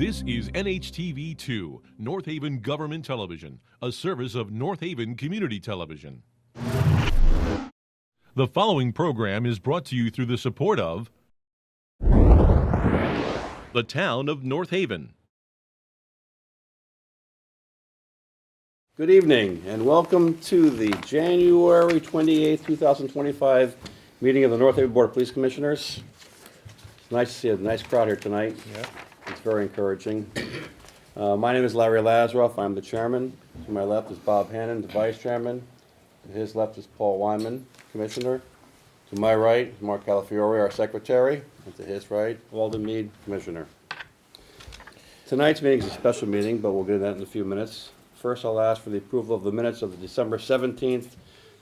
This is NHTV2, North Haven Government Television, a service of North Haven Community Television. The following program is brought to you through the support of the town of North Haven. Good evening and welcome to the January 28th, 2025 meeting of the North Haven Board of Police Commissioners. It's nice to see a nice crowd here tonight. Yeah. It's very encouraging. My name is Larry Lazaroff. I'm the chairman. To my left is Bob Hannon, the vice chairman. To his left is Paul Wyman, commissioner. To my right is Mark Calafiore, our secretary. And to his right, Walden Mead, commissioner. Tonight's meeting is a special meeting, but we'll get into that in a few minutes. First, I'll ask for the approval of the minutes of the December 17th,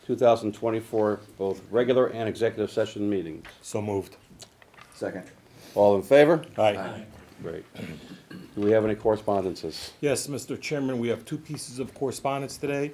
2024, both regular and executive session meetings. So moved. Second. All in favor? Aye. Great. Do we have any correspondences? Yes, Mr. Chairman, we have two pieces of correspondence today.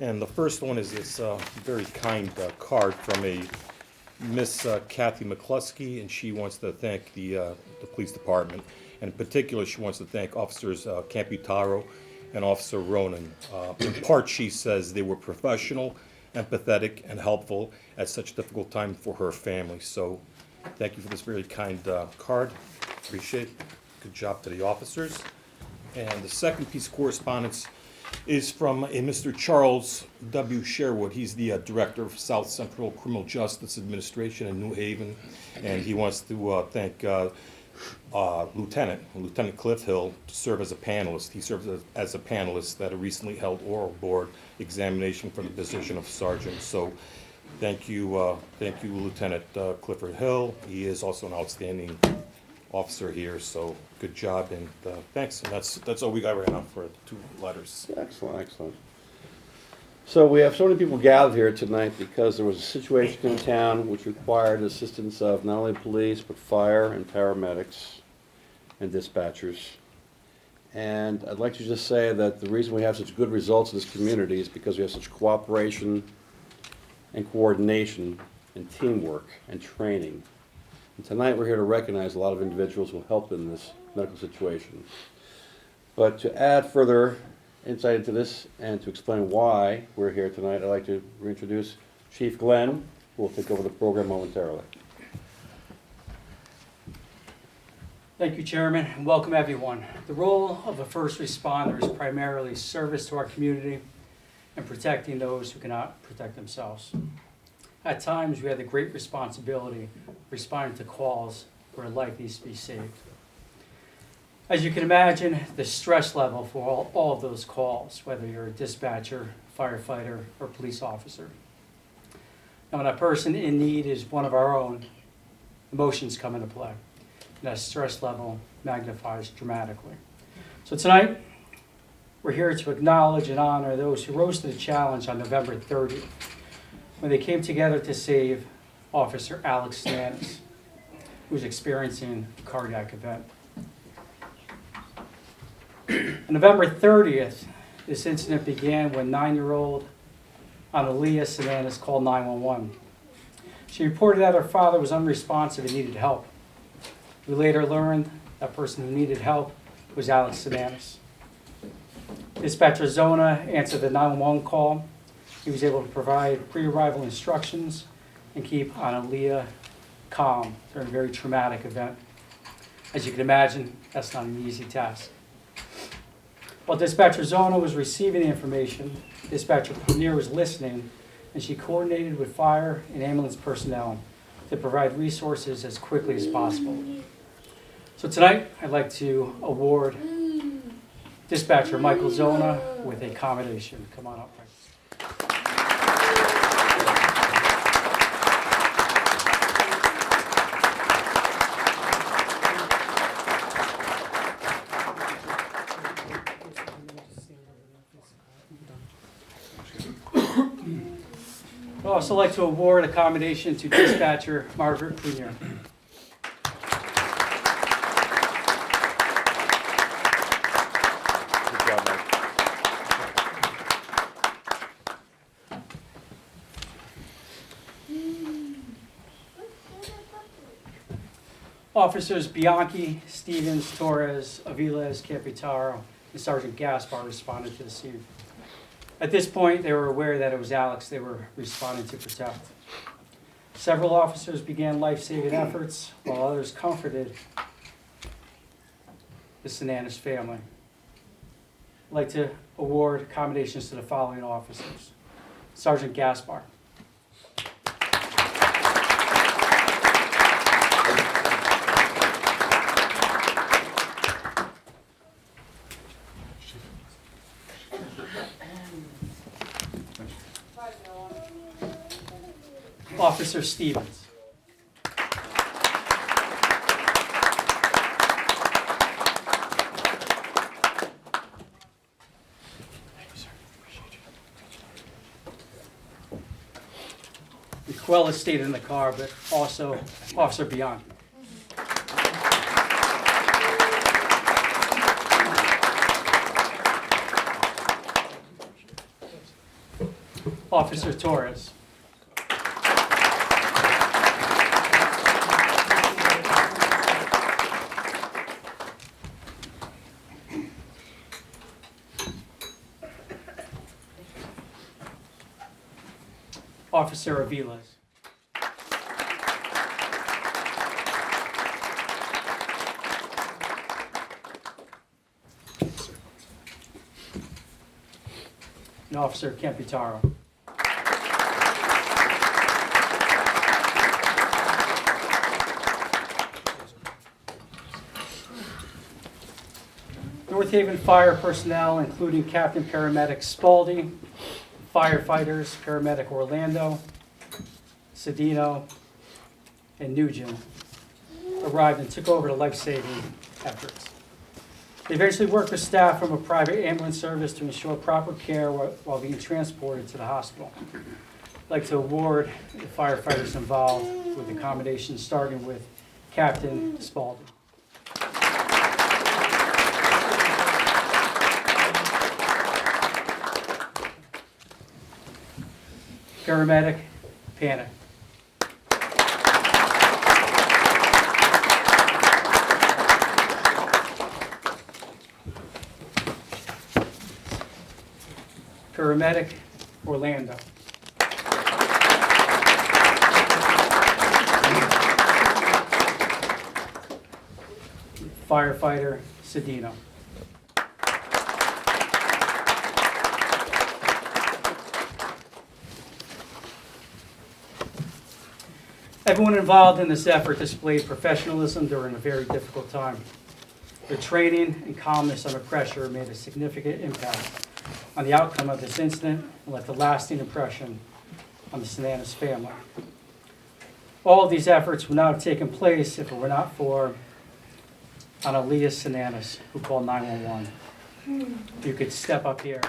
And the first one is this very kind card from a Miss Kathy McCluskey, and she wants to thank the police department. And in particular, she wants to thank Officers Camputaro and Officer Ronan. In part, she says they were professional, empathetic, and helpful at such a difficult time for her family. So thank you for this very kind card. Appreciate it. Good job to the officers. And the second piece of correspondence is from a Mr. Charles W. Sherwood. He's the director of South Central Criminal Justice Administration in New Haven, and he wants to thank Lieutenant Cliff Hill to serve as a panelist. He serves as a panelist at a recently held oral board examination for the position of sergeant. So thank you, Lieutenant Clifford Hill. He is also an outstanding officer here, so good job and thanks. And that's all we got right now for the two letters. Excellent, excellent. So we have so many people gathered here tonight because there was a situation in town which required assistance of not only police, but fire and paramedics and dispatchers. And I'd like to just say that the reason we have such good results in this community is because we have such cooperation and coordination and teamwork and training. And tonight we're here to recognize a lot of individuals who helped in this medical situation. But to add further insight into this and to explain why we're here tonight, I'd like to reintroduce Chief Glenn, who will take over the program momentarily. Thank you, Chairman, and welcome everyone. The role of a first responder is primarily service to our community and protecting those who cannot protect themselves. At times, we have the great responsibility of responding to calls where life needs to be saved. As you can imagine, the stress level for all of those calls, whether you're a dispatcher, firefighter, or police officer. Now, when a person in need is one of our own, emotions come into play. And that stress level magnifies dramatically. So tonight, we're here to acknowledge and honor those who rose to the challenge on November 30th, when they came together to save Officer Alex Stannis, who was experiencing a cardiac event. On November 30th, this incident began when 9-year-old Analia Sananis called 911. She reported that her father was unresponsive and needed help. We later learned that person who needed help was Alex Sananis. Dispatcher Zona answered the 911 call. He was able to provide pre-arrival instructions and keep Analia calm during a very traumatic event. As you can imagine, that's not an easy task. While Dispatcher Zona was receiving the information, Dispatcher Premier was listening, and she coordinated with fire and ambulance personnel to provide resources as quickly as possible. So tonight, I'd like to award Dispatcher Michael Zona with a commendation. Come on up, Mike. I'd also like to award a commendation to Dispatcher Margaret Premier. Good job, Mike. Officers Bianchi, Stevens, Torres, Aviles, Capitaro, and Sergeant Gaspar responded to the scene. At this point, they were aware that it was Alex they were responding to protect. Several officers began life-saving efforts, while others comforted the Sinanis family. I'd like to award accommodations to the following officers. Sergeant Gaspar. Officer Stevens. Quell has stayed in the car, but also Officer Bianchi. Officer Torres. Officer Aviles. And Officer Campitaro. North Haven fire personnel, including Captain Paramedic Spalding, firefighters, paramedic Orlando, Cedino, and Nugent, arrived and took over the life-saving efforts. They eventually worked with staff from a private ambulance service to ensure proper care while being transported to the hospital. I'd like to award the firefighters involved with accommodations, starting with Captain Spalding. Paramedic Panic. Paramedic Orlando. Firefighter Cedino. Everyone involved in this effort displayed professionalism during a very difficult time. Their training and calmness under pressure made a significant impact on the outcome of this incident and left a lasting impression on the Sinanis family. All of these efforts would not have taken place if it were not for Analia Sinanis, who called 911. If you could step up here.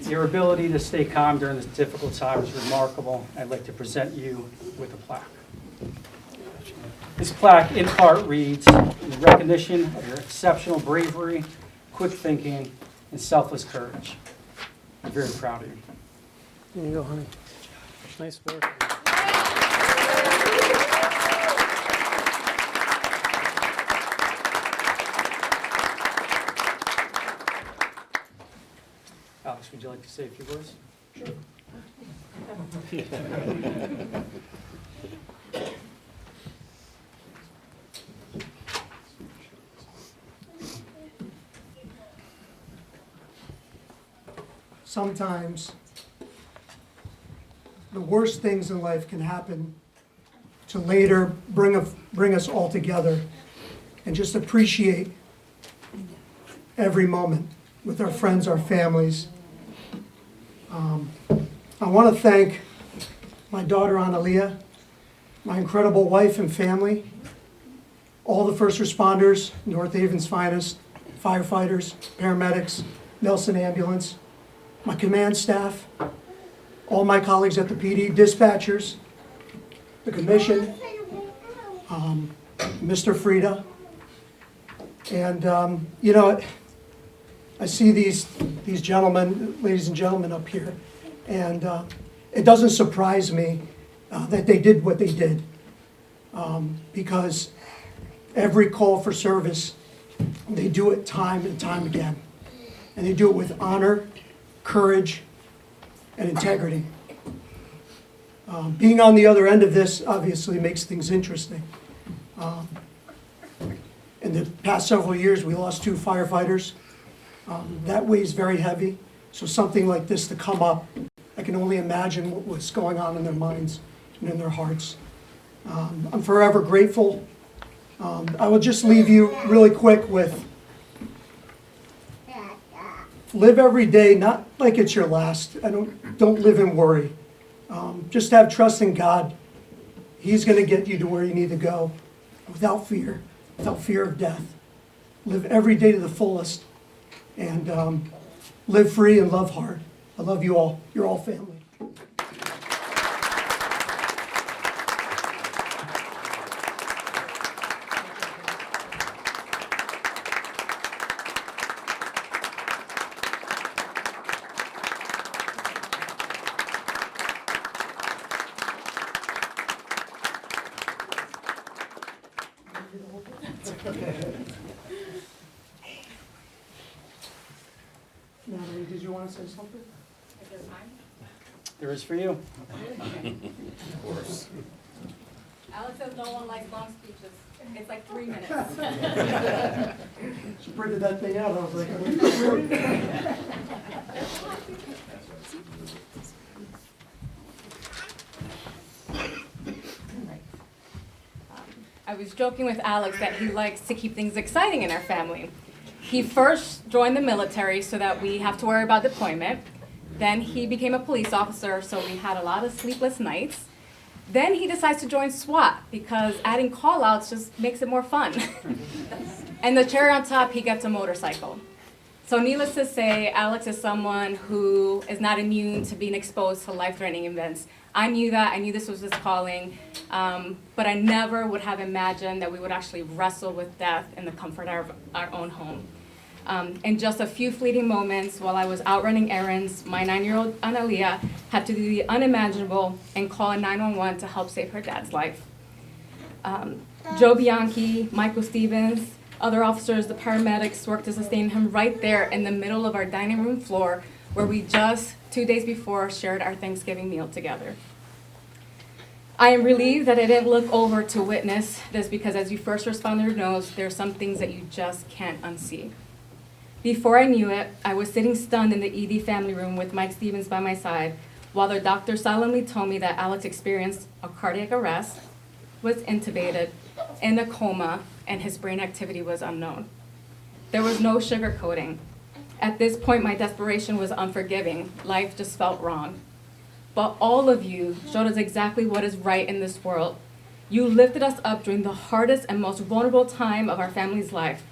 Your ability to stay calm during this difficult time is remarkable. I'd like to present you with a plaque. This plaque in part reads, in recognition of your exceptional bravery, quick thinking, and selfless courage. I'm very proud of you. There you go, honey. Nice work. Alex, would you like to say a few words? Sure. Sometimes the worst things in life can happen to later bring us all together and just appreciate every moment with our friends, our families. I want to thank my daughter Analia, my incredible wife and family, all the first responders, North Haven's finest, firefighters, paramedics, Nelson Ambulance, my command staff, all my colleagues at the PD, dispatchers, the commission, Mr. Frieda, And, you know, I see these gentlemen, ladies and gentlemen up here, and it doesn't surprise me that they did what they did, because every call for service, they do it time and time again. And they do it with honor, courage, and integrity. Being on the other end of this obviously makes things interesting. In the past several years, we lost 2 firefighters. That weighs very heavy, so something like this to come up, I can only imagine what was going on in their minds and in their hearts. I'm forever grateful. I will just leave you really quick with, live every day, not like it's your last. Don't live in worry. Just have trust in God. He's going to get you to where you need to go without fear of death. Live every day to the fullest, and live free and love hard. I love you all. You're all family. Natalie, did you want to say something? If there's time. There is for you. Alex says no one likes long speeches. It's like 3 minutes. She printed that thing out. I was like, really? I was joking with Alex that he likes to keep things exciting in our family. He first joined the military so that we have to worry about deployment. Then he became a police officer, so we had a lot of sleepless nights. Then he decides to join SWAT because adding call-outs just makes it more fun. And the cherry on top, he gets a motorcycle. So needless to say, Alex is someone who is not immune to being exposed to life-threatening events. I knew that, I knew this was his calling, but I never would have imagined that we would actually wrestle with death in the comfort of our own home. In just a few fleeting moments while I was out running errands, my 9-year-old Analia had to do the unimaginable and call a 911 to help save her dad's life. Joe Bianchi, Michael Stevens, other officers, the paramedics worked to sustain him right there in the middle of our dining room floor where we just 2 days before shared our Thanksgiving meal together. I am relieved that I didn't look over to witness this because as you first responder knows, there are some things that you just can't unsee. Before I knew it, I was sitting stunned in the ED family room with Mike Stevens by my side while their doctor solemnly told me that Alex experienced a cardiac arrest, was intubated, in a coma, and his brain activity was unknown. There was no sugarcoating. At this point, my desperation was unforgiving. Life just felt wrong. But all of you showed us exactly what is right in this world. You lifted us up during the hardest and most vulnerable time of our family's life.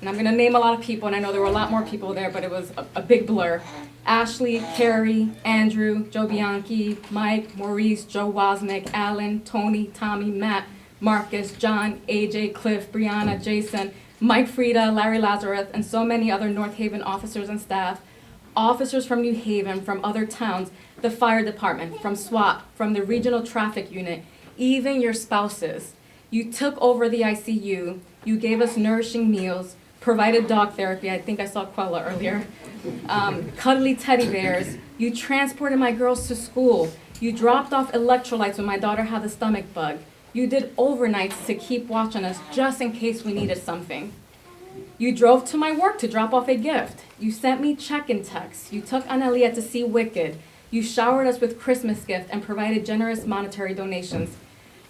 And I'm gonna name a lot of people, and I know there were a lot more people there, but it was a big blur. Ashley, Carrie, Andrew, Joe Bianchi, Mike, Maurice, Joe Wozniak, Alan, Tony, Tommy, Matt, Marcus, John, AJ, Cliff, Brianna, Jason, Mike Frieda, Larry Lazarus, and so many other North Haven officers and staff, officers from New Haven, from other towns, the fire department, from SWAT, from the regional traffic unit, even your spouses. You took over the ICU, you gave us nourishing meals, provided dog therapy, I think I saw Quella earlier, cuddly teddy bears, you transported my girls to school, you dropped off electrolytes when my daughter had the stomach bug, you did overnights to keep watch on us just in case we needed something. You drove to my work to drop off a gift, you sent me check-in texts, you took Analia to see Wicked, you showered us with Christmas gifts and provided generous monetary donations.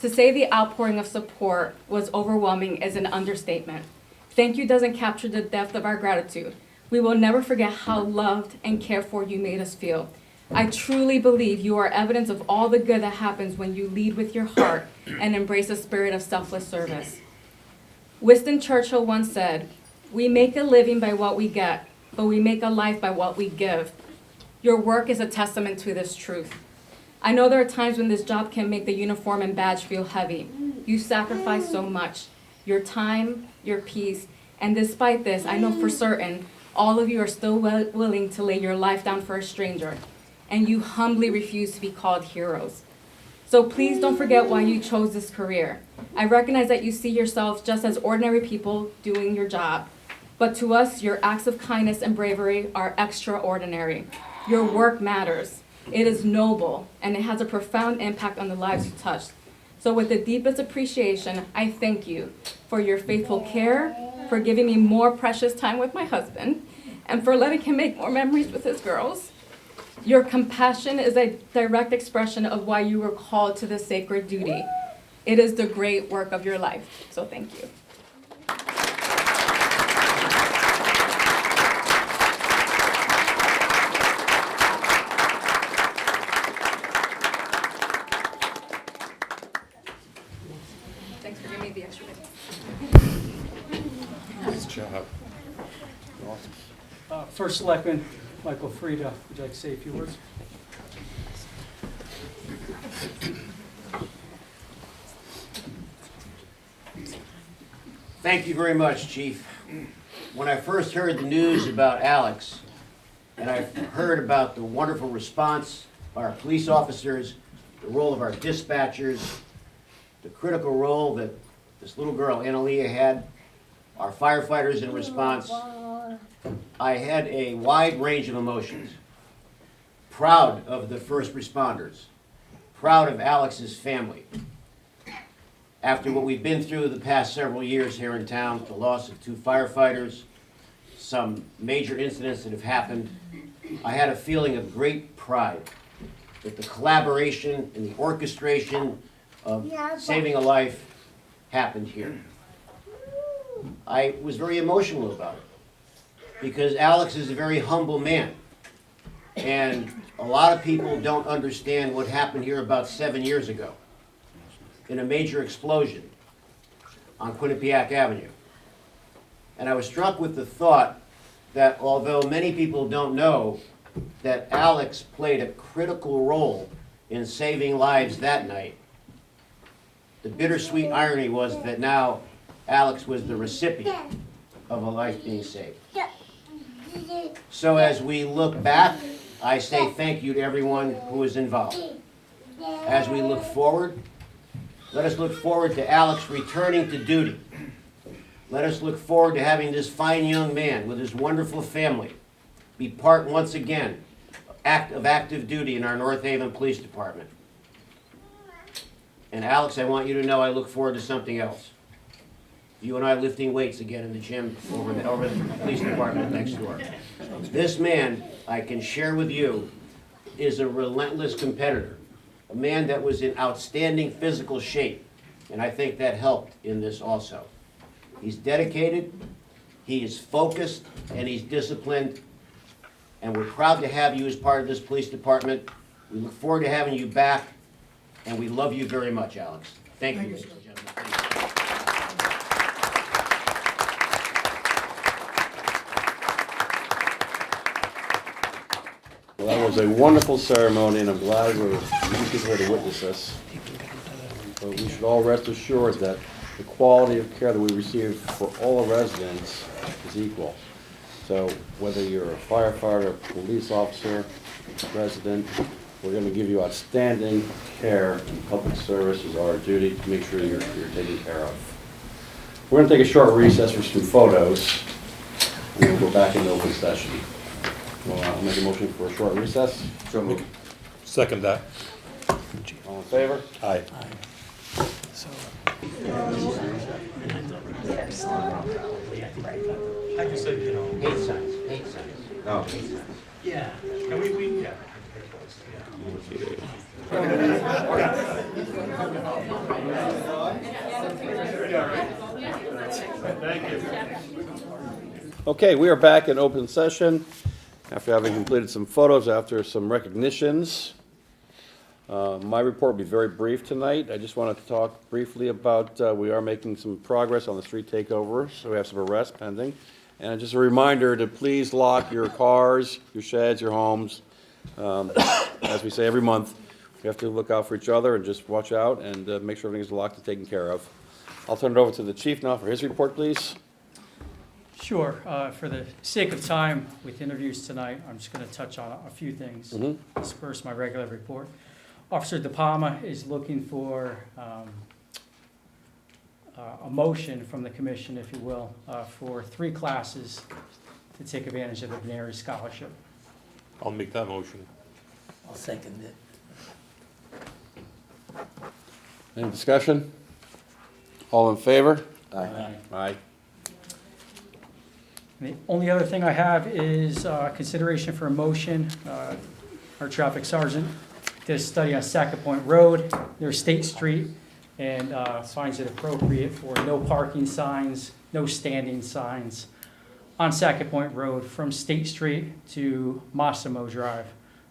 To say the outpouring of support was overwhelming is an understatement. Thank you doesn't capture the depth of our gratitude. We will never forget how loved and cared for you made us feel. I truly believe you are evidence of all the good that happens when you lead with your heart and embrace a spirit of selfless service. Winston Churchill once said, "We make a living by what we get, but we make a life by what we give." Your work is a testament to this truth. I know there are times when this job can make the uniform and badge feel heavy. You sacrifice so much. Your time, your peace, And despite this, I know for certain all of you are still willing to lay your life down for a stranger, and you humbly refuse to be called heroes. So please don't forget why you chose this career. I recognize that you see yourselves just as ordinary people doing your job, but to us, your acts of kindness and bravery are extraordinary. Your work matters. It is noble, and it has a profound impact on the lives you touch. So with the deepest appreciation, I thank you for your faithful care, for giving me more precious time with my husband, and for letting him make more memories with his girls. Your compassion is a direct expression of why you were called to this sacred duty. It is the great work of your life, so thank you. Thanks for giving me the extra minutes. Nice job. First Selectman Michael Frieda, would you like to say a few words? Thank you very much, Chief. When I first heard the news about Alex, and I heard about the wonderful response by our police officers, the role of our dispatchers, the critical role that this little girl, Analia, had, our firefighters in response, I had a wide range of emotions. Proud of the first responders, proud of Alex's family. After what we've been through the past several years here in town, the loss of 2 firefighters, some major incidents that have happened, I had a feeling of great pride that the collaboration and the orchestration of saving a life happened here. I was very emotional about it because Alex is a very humble man. And a lot of people don't understand what happened here about 7 years ago in a major explosion on Quinnipiac Avenue. And I was struck with the thought that although many people don't know that Alex played a critical role in saving lives that night, the bittersweet irony was that now Alex was the recipient of a life being saved. So as we look back, I say thank you to everyone who was involved. As we look forward, let us look forward to Alex returning to duty. Let us look forward to having this fine young man with his wonderful family be part once again of active duty in our North Haven Police Department. And Alex, I want you to know I look forward to something else. You and I lifting weights again in the gym over the police department next door. This man, I can share with you, is a relentless competitor. A man that was in outstanding physical shape, and I think that helped in this also. He's dedicated, he is focused, and he's disciplined, and we're proud to have you as part of this police department. We look forward to having you back, and we love you very much, Alex. Thank you, ladies and gentlemen. Thank you. Well, that was a wonderful ceremony, and I'm glad we're here to witness this. But we should all rest assured that the quality of care that we receive for all the residents is equal. So whether you're a firefighter, police officer, resident, we're going to give you outstanding care, and public service is our duty to make sure you're taken care of. We're going to take a short recess for some photos, and then we'll go back into open session. Well, I'll make a motion for a short recess. So moved. Second that. All in favor? Aye. Hate signs, hate signs. No. Okay, we are back in open session after having completed some photos, after some recognitions. My report will be very brief tonight. I just wanted to talk briefly about, we are making some progress on the street takeover, so we have some arrests pending. And just a reminder to please lock your cars, your sheds, your homes. As we say every month, we have to look out for each other and just watch out and make sure everything is locked and taken care of. I'll turn it over to the chief now for his report, please. Sure. For the sake of time with interviews tonight, I'm just going to touch on a few things. Disperse my regular report. Officer De Palma is looking for a motion from the commission, if you will, for 3 classes to take advantage of the Veneri Scholarship. I'll make that motion. I'll second it. Any discussion? All in favor? Aye. Aye. The only other thing I have is consideration for a motion. Our traffic sergeant did a study on Sackett Point Road near State Street and finds it appropriate for no parking signs, no standing signs on Sackett Point Road from State Street to Massimo Drive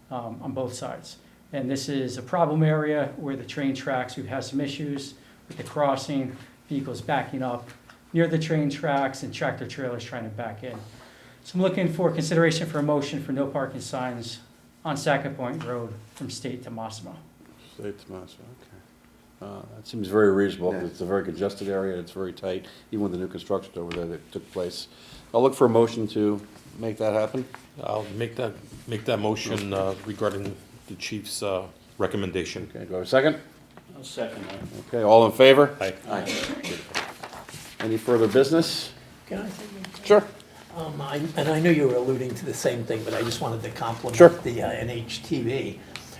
on both sides. And this is a problem area where the train tracks, we've had some issues with the crossing, vehicles backing up near the train tracks and tractor trailers trying to back in. So I'm looking for consideration for a motion for no parking signs on Sackett Point Road from State to Massimo. State to Massimo, okay. That seems very reasonable. It's a very congested area, it's very tight, even with the new construction over there that took place. I'll look for a motion to make that happen. I'll make that motion regarding the chief's recommendation. Okay, do I have a second? I'll second that. Okay, all in favor? Aye. Any further business? Can I say something? Sure. And I know you were alluding to the same thing, but I just wanted to compliment Sure. the NHTV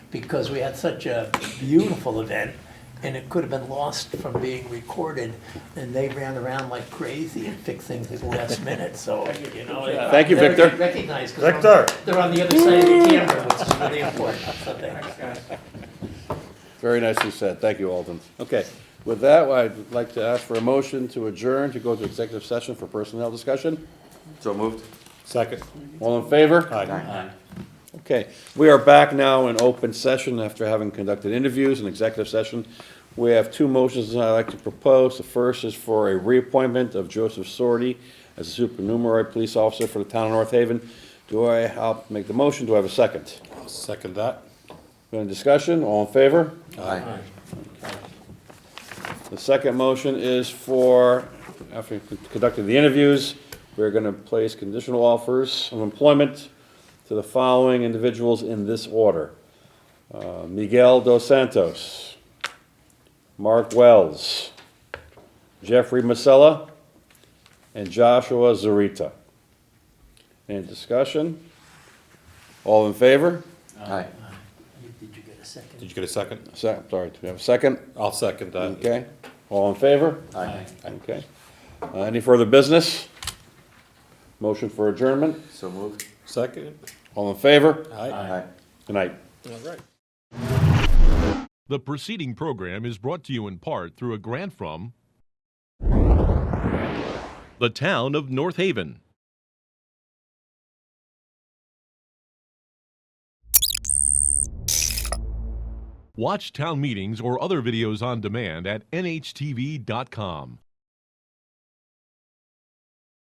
because we had such a beautiful event and it could have been lost from being recorded and they ran around like crazy and fixed things at the last minute, so, you know. Thank you, they're Victor. recognized 'cause Victor. they're on the other side of the camera, which is really important, so thanks. Very nicely said. Thank you, Alden. Okay, with that, I'd like to ask for a motion to adjourn to go to executive session for personnel discussion. So moved. Second. All in favor? Aye. Okay, we are back now in open session after having conducted interviews in executive session. We have 2 motions I'd like to propose. The first is for a reappointment of Joseph Sordy as a supernumerary police officer for the town of North Haven. I'll make the motion. Do I have a second? I'll second that. Any discussion? All in favor? Aye. The second motion is for, after conducting the interviews, we're going to place conditional offers of employment to the following individuals in this order. Miguel Dos Santos, Mark Wells, Jeffrey Masella, and Joshua Zarita. Any discussion? All in favor? Aye. Did you get a second? Did you get a second? Sorry, do we have a second? I'll second that. Okay, all in favor? Aye. Okay. Any further business? Motion for adjournment? So moved. Second. All in favor? Aye. Good night. All right. The preceding program is brought to you in part through a grant from the town of North Haven. Watch town meetings or other videos on demand at nhtv.com.